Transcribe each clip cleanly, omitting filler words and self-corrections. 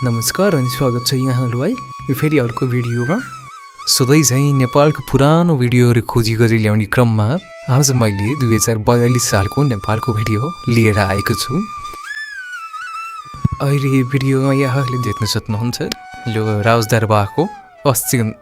नमस्कार अनि स्वागत छ यहाँहरूलाई यो फेरि अर्को भिडियोमा। सधैँ चाहिँ नेपालको पुरानो भिडियोहरू खोजी गरी ल्याउने क्रममा आज मैले 2042 सालको नेपालको भिडियो लिएर आएको छु। अहिले यो भिडियोमा यहाँले देख्न सक्नुहुन्छ यो राजदरबारको पश्चिम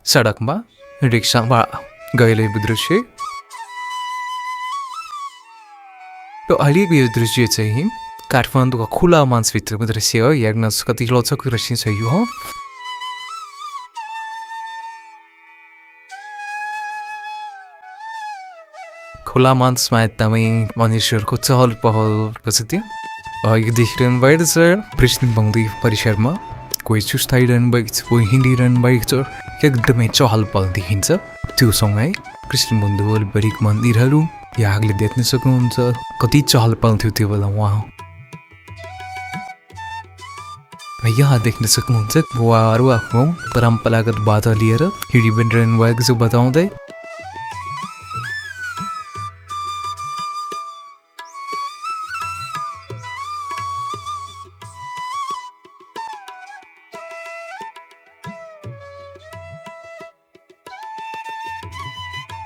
सडकमा रिक्सामा गइरहेको दृश्य। र अहिलेको यो दृश्य चाहिँ काठमाडौँको खुला मञ्चभित्रको दृश्य हो। हेर्न कति रोचक दृश्य छ यो। खुला मञ्चमा एकदमै मानिसहरूको चहल पहलको छ त्यो। यो देखिरहनु भएको छ प्रेसिडेन्ट बङ्दी परिसरमा कोही सुस्ताइरहनु भएको छ, कोही हिँडिरहनु भएको छ, एकदमै चहल पहल देखिन्छ। त्यो सँगै कृष्ण बन्धु वरिपरिको मन्दिरहरू यहाँले देख्न सक्नुहुन्छ। कति चहल पहल थियो त्यो बेला उहाँ। यहाँ देख्न सक्नुहुन्छ बुवाहरू आफ्नो परम्परागत बाजा लिएर हिँडिरहनु भएको छ बताउँदै।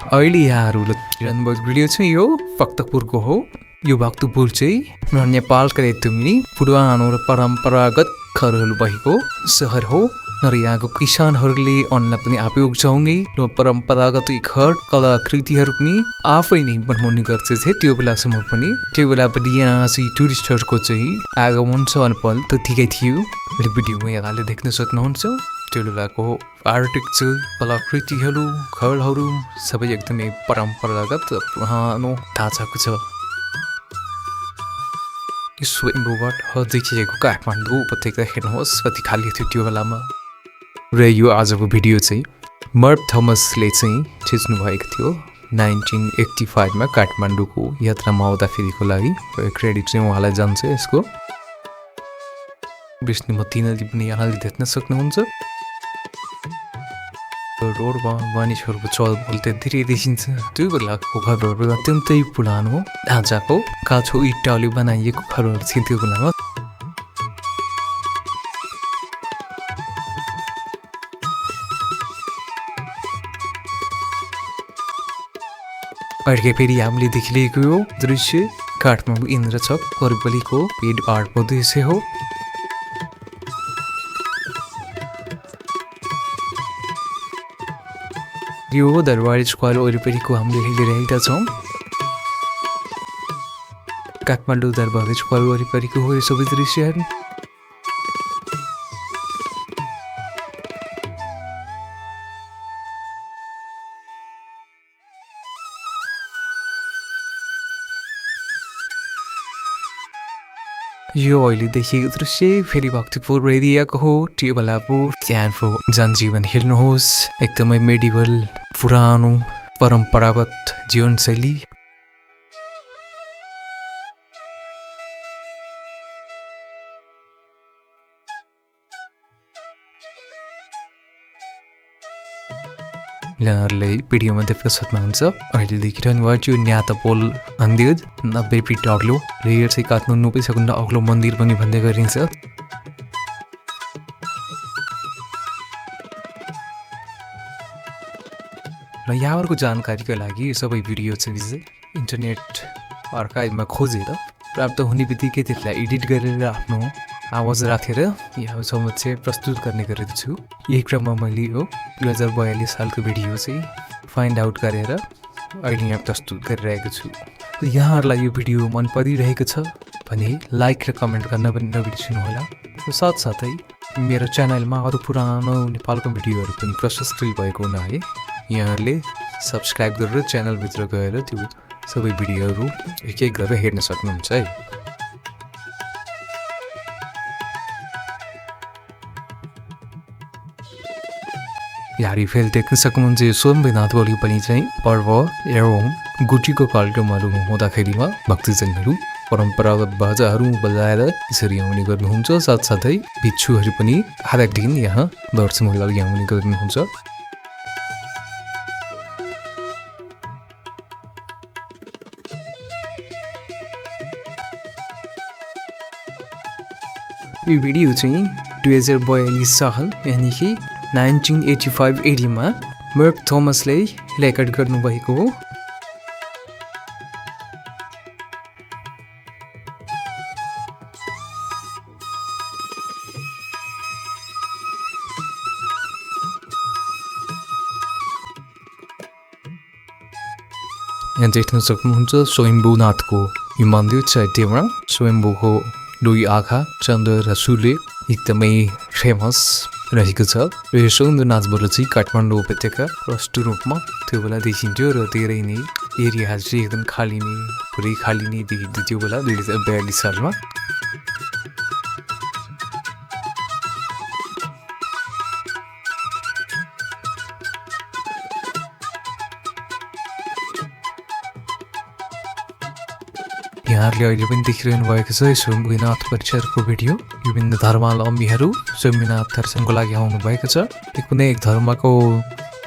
अहिले यहाँहरूले हेर्नुभएको भिडियो चाहिँ यो भक्तपुरको हो। यो भक्तपुर चाहिँ नेपालका एकदमै पुरानो र परम्परागत घरहरू भएको सहर हो। र यहाँको किसानहरूले अन्न पनि आफै उब्जाउने र परम्परागत घर कलाकृतिहरू पनि आफै नै बनाउने गर्छ। त्यो बेलासम्म पनि त्यो बेला पनि यहाँ चाहिँ टुरिस्टहरूको चाहिँ आगमन चहलपहल त्यतिकै थियो। भिडियोमा यहाँले देख्न सक्नुहुन्छ त्यो बेलाको आर्किटेक्चर कलाकृतिहरू घरहरू सबै एकदमै परम्परागत पुरानो ढाँचाको छ। स्वयम्भूबाट देखिएको काठमाडौँ उपत्यका हेर्नुहोस् कति खाली थियो त्यो बेलामा। र यो आजको भिडियो चाहिँ मर्फ थोमसले चाहिँ खिच्नु भएको थियो 1985 मा काठमाडौँको यात्रामा आउँदाखेरिको लागि। क्रेडिट चाहिँ उहाँलाई जान्छ यसको। विष्णुमती नदी पनि यहाँले देख्न सक्नुहुन्छ। रोडमा मानिसहरूको चहलपहल धेरै देखिन्छ। त्यो बेलाको घरहरू अत्यन्तै पुरानो ढाँचाको काठो इँटाले बनाइएको घरहरू थियो त्यो बेलामा। अर्कै फेरि हामीले देखिरहेको यो दृश्य काठमाडौँ इन्द्रचक वरिपरिको भिडभाडको दृश्य हो। यो दरबार स्क्वायर वरिपरिको हामीले हेरिरहेका छौँ। काठमाडौँ दरबार स्क्वायर वरिपरिको हो यो सबै दृश्यहरू। यो अहिले देखिएको दृश्य फेरि भक्तपुर एरियाको हो। त्यो बेलाको त्यहाँको जनजीवन हेर्नुहोस् एकदमै मेडिभल पुरानो परम्परागत जीवनशैली। यहाँहरूले भिडियोमा देख्न सक्नुहुन्छ अहिले देखिरहनु भएको यो न्याता पोल मन्दिर 90 फिट अग्लो र यो चाहिँ काठमाडौँकै सबभन्दा अग्लो मन्दिर पनि भन्ने गरिन्छ। र यहाँहरूको जानकारीको लागि यो सबै भिडियो चाहिँ इन्टरनेट आर्काइभमा खोजेर प्राप्त हुने बित्तिकै त्यसलाई एडिट गरेर आफ्नो आवाज राखेर यहाँसम्म चाहिँ प्रस्तुत गर्ने गरेको छु। यही क्रममा मैले यो 2042 सालको भिडियो चाहिँ फाइन्ड आउट गरेर अहिले यहाँ प्रस्तुत गरिरहेको छु। यहाँहरूलाई यो भिडियो मन परिरहेको छ भने लाइक र कमेन्ट गर्न पनि नबिर्सिनु होला। र साथसाथै मेरो च्यानलमा अरू पुरानो नेपालको भिडियोहरू पनि प्रशस्तै भएको हुनाले यहाँहरूले सब्सक्राइब गरेर च्यानलभित्र गएर त्यो सबै भिडियोहरू एक एक गरेर हेर्न सक्नुहुन्छ है। यहाँले फेरि देख्न सक्नुहुन्छ यो सोमनाथ बलि पनि चाहिँ पर्व एवं गुटीको कार्यक्रमहरू हुँदाखेरिमा भक्तजनहरू परम्परागत बाजाहरू बजाएर यसरी आउने गर्नुहुन्छ। साथसाथै भिक्षुहरू पनि हरेक दिन यहाँ दर्शनको लागि आउने गर्नुहुन्छ। यो भिडियो चाहिँ 2042 साल यानि कि 1985 एडीमा मार्क थोमसले रेकर्ड गर्नुभएको हो। यहाँ देख्न सक्नुहुन्छ स्वयम्भूनाथको यो मन्दिर चैत्यमा स्वयम्भूको दुई आँखा चन्द्र र सूर्य एकदमै फेमस रहेको छ र यो सौन्दनाथबाट चाहिँ काठमाडौँ उपत्यका प्रष्ट रूपमा त्यो बेला देखिन्थ्यो र धेरै नै एरियाहरू चाहिँ एकदम खाली नै पुरै खाली नै देखिन्थ्यो त्यो बेला 2042 सालमा। यहाँहरूले अहिले पनि देखिरहनु भएको छ स्वयम्भूनाथ परिसरको भिडियो। विभिन्न धर्मावलम्बीहरू स्वयम्भूनाथ दर्शनको लागि आउनु भएको छ। कुनै एक धर्मको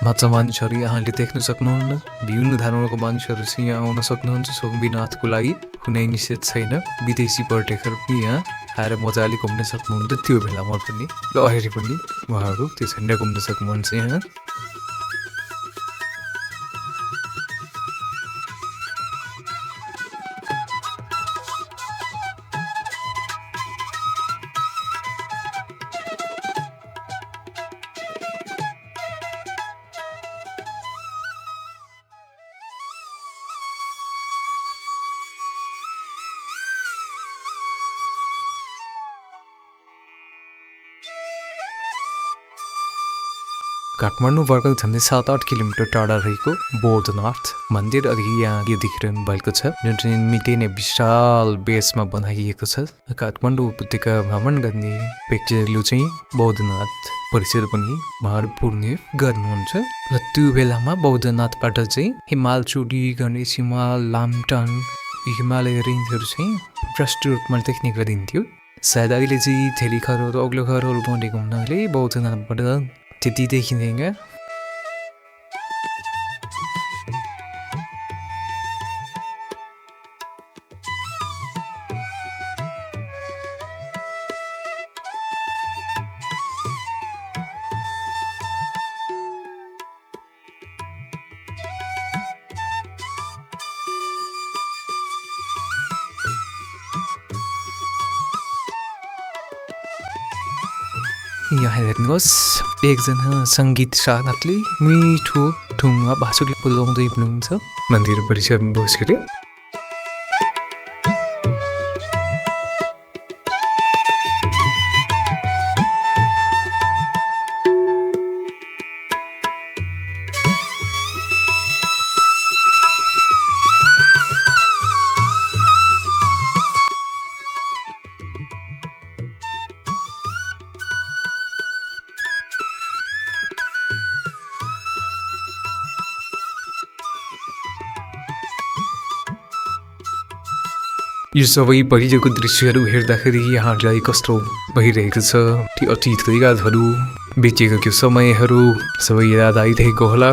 मात्र मानिसहरू यहाँले देख्न सक्नुहुन्न। विभिन्न धर्मको मानिसहरू चाहिँ यहाँ आउन सक्नुहुन्छ स्वयम्भूनाथको लागि। कुनै निषेध छैन। विदेशी पर्यटकहरू पनि यहाँ आएर मजाले घुम्न सक्नुहुन्छ त्यो बेलामा पनि र अहिले पनि उहाँहरू त्यो झन्डा घुम्न सक्नुहुन्छ यहाँ। काठमाडौँबाट झन्डै 7-8 किलोमिटर टाढा रहेको बौद्धनाथ मन्दिर अघि यहाँ यो देखिरहनु भएको छ जुन चाहिँ निकै नै विशाल बेसमा बनाइएको छ। काठमाडौँ उपत्यका भ्रमण गर्ने व्यक्तिहरूले चाहिँ बौद्धनाथ परिसर पनि उहाँहरू पुग्ने गर्नुहुन्छ र त्यो बेलामा बौद्धनाथबाट चाहिँ हिमाल चोटी गणेश हिमाल लामटाङ हिमालय रेन्जहरू चाहिँ प्रष्ट रूपमा देख्ने गरिन्थ्यो। सायद अहिले चाहिँ धेरै घरहरू अग्लो घरहरू बनेको हुनाले बौद्धनाथबाट त्यति देखिँदैन। यहाँ हेर्नुहोस् एकजना सङ्गीत साधकले मिठो ढुङ्गा बाँसुरी बोलाउँदै हुनुहुन्छ मन्दिर परिसरमा बसेर। यो सबै पहिलेको दृश्यहरू हेर्दाखेरि यहाँलाई कस्तो भइरहेको छ ती अतीतको यादहरू बितेको समयहरू सबै याद आइरहेको होला।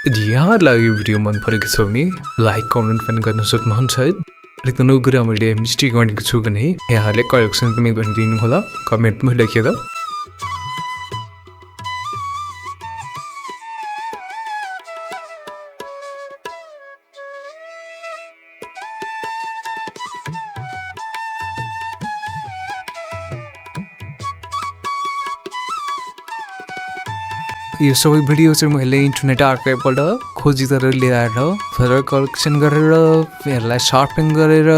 यदि यहाँलाई यो भिडियो मन परेको छ भने लाइक कमेन्ट पनि गर्न सक्नुहुन्छ। र कुनै कुरा मैले मिस्टेक गरेको छु भने यहाँहरूले करेक्सन पनि गरिदिनु होला कमेन्टमा लेखेर। यो सबै भिडियो चाहिँ मैले इन्टरनेट आर्काइभबाट खोजी गरेर ल्याएर फर्दर कलेक्सन गरेर यसलाई सार्पिङ गरेर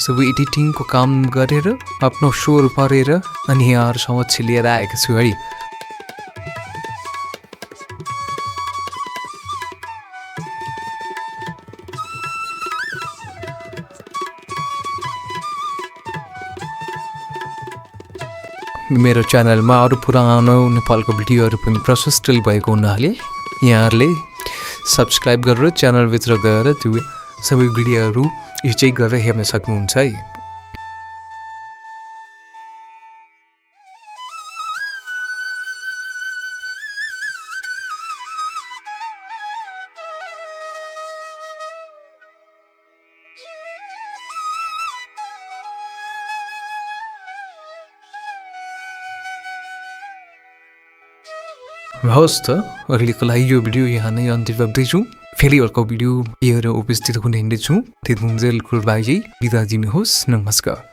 सबै एडिटिङको काम गरेर आफ्नो स्वर पारेर अनि यहाँहरू समक्ष लिएर आएको छु है। मेरो च्यानलमा अरू पुरानो नेपालको भिडियोहरू पनि प्रशस्त भएको हुनाले यहाँहरूले सब्सक्राइब गरेर च्यानलभित्र गएर त्यो सबै भिडियोहरू चेक गरेर हेर्न सक्नुहुन्छ है। हवस् त अहिलेको लागि यो भिडियो यहाँ नै अन्त्य गर्दैछु फेरि अर्को भिडियो लिएर उपस्थित हुने नै छु त्यतिन्जेल कुरबाई बिदा दिनुहोस् नमस्कार